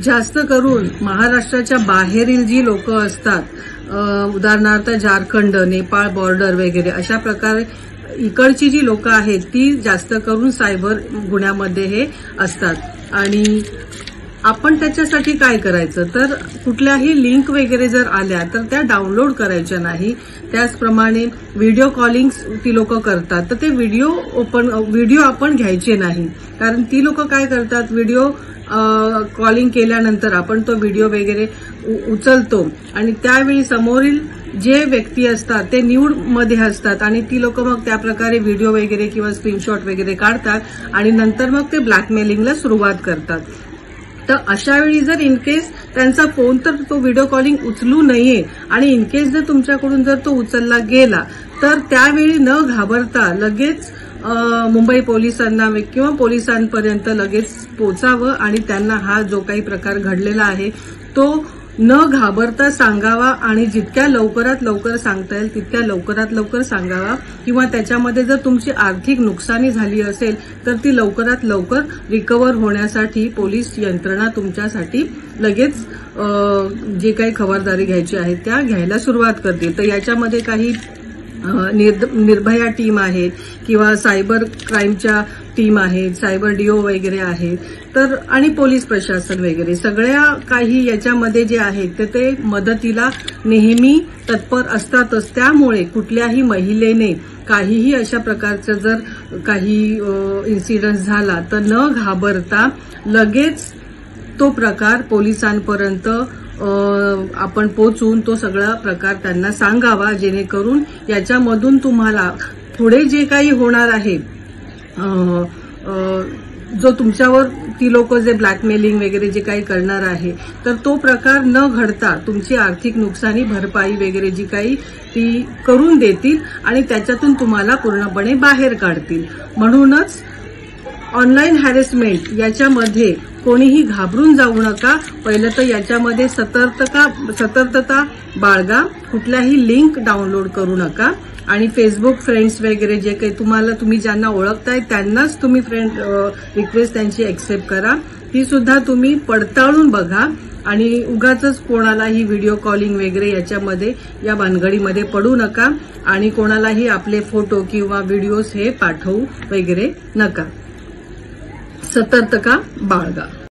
जास्त करून महाराष्ट्राच्या बाहेरील जी लोक असतात, उदाहरणार्थ झारखंड, नेपाळ बॉर्डर वगैरे अशा प्रकारे इकडची जी लोक आहेत ती जास्त करून सायबर गुन्ह्यामध्ये हे असतात। आणि आपण त्याच्यासाठी काय करायचं तर कुठल्याही लिंक वगैरे जर आल्या तर त्या डाउनलोड करायच्या नाही। त्याचप्रमाणे व्हिडिओ कॉलिंग ती लोक करतात तर ते व्हिडिओ आपण घ्यायचे नाही, कारण ती लोक काय करतात, व्हिडिओ कॉलिंग केल्यानंतर आपण तो व्हिडिओ वगैरे उचलतो आणि त्यावेळी समोरील जे व्यक्ती असतात ते न्यूड मध्ये असतात आणि ती लोक मग त्या प्रकारे व्हिडिओ वगैरे किंवा स्क्रीनशॉट वगैरे काढतात आणि नंतर मग ते ब्लॅकमेलिंगला सुरुवात करतात। तर अशा वेळी जर इनकेस त्यांचा फोन तर तो व्हिडिओ कॉलिंग उचलू नये आणि इनकेस जर तुमच्याकडून जर तो उचलला गेला तर त्यावेळी न घाबरता लगेच मुंबई पोलिसांना किंवा पोलिसांपर्यंत लगेच पोचावं आणि त्यांना हा जो काही प्रकार घडलेला आहे तो न घाबरता सांगावा आणि जितक्या लवकरात लवकर सांगता येईल तितक्या लवकरात लवकर सांगावा। किंवा त्याच्यामध्ये जर तुमची आर्थिक नुकसानी झाली असेल तर ती लवकरात लवकर रिकव्हर होण्यासाठी पोलीस यंत्रणा तुमच्यासाठी लगेच जे काही खबरदारी घ्यायची आहे त्या घ्यायला सुरुवात करतील। तर याच्यामध्ये काही निर्भया टीम आहेत किंवा सायबर क्राईमच्या टीम आहेत, सायबर डीओ वगैरे आहेत, तर आणि पोलीस प्रशासन वगैरे सगळ्या काही याच्यामध्ये जे आहेत ते मदतीला नेहमी तत्पर असतातच। त्यामुळे कुठल्याही महिलेने काहीही अशा प्रकारचं जर काही इन्सिडेंट झाला तर न घाबरता लगेच तो प्रकार पोलिसांपर्यंत आपण पोहोचून तो सगळा प्रकार त्यांना सांगावा, जेणेकरून याच्यामधून तुम्हाला पुढे जे काही होणार आहे, जो तुमच्यावर ती लोक जे ब्लॅकमेलिंग वगैरे जे काही करणार आहे तर तो प्रकार न घडता तुमची आर्थिक नुकसानी भरपाई वगैरे जी काही ती करून देतील आणि त्याच्यातून तुम्हाला पूर्णपणे बाहेर काढतील। म्हणूनच ऑनलाईन हॅरेसमेंट याच्यामध्ये कोणीही घाबरून जाऊ नका। पहिलं तर याच्यामध्ये सतर्कता बाळगा, कुठल्याही लिंक डाउनलोड करू नका आणि फेसबुक फ्रेंड्स वगैरे जे काही तुम्ही ज्यांना ओळखताय त्यांनाच तुम्ही फ्रेंड रिक्वेस्ट त्यांची एक्सेप्ट करा, ती सुद्धा तुम्ही पडताळून बघा आणि उगाचच कोणालाही व्हिडिओ कॉलिंग वगैरे याच्यामध्ये या भानगडीमध्ये पडू नका आणि कोणालाही आपले फोटो किंवा व्हिडिओज हे पाठवू वगैरे नका। सतर्कता बाळगा।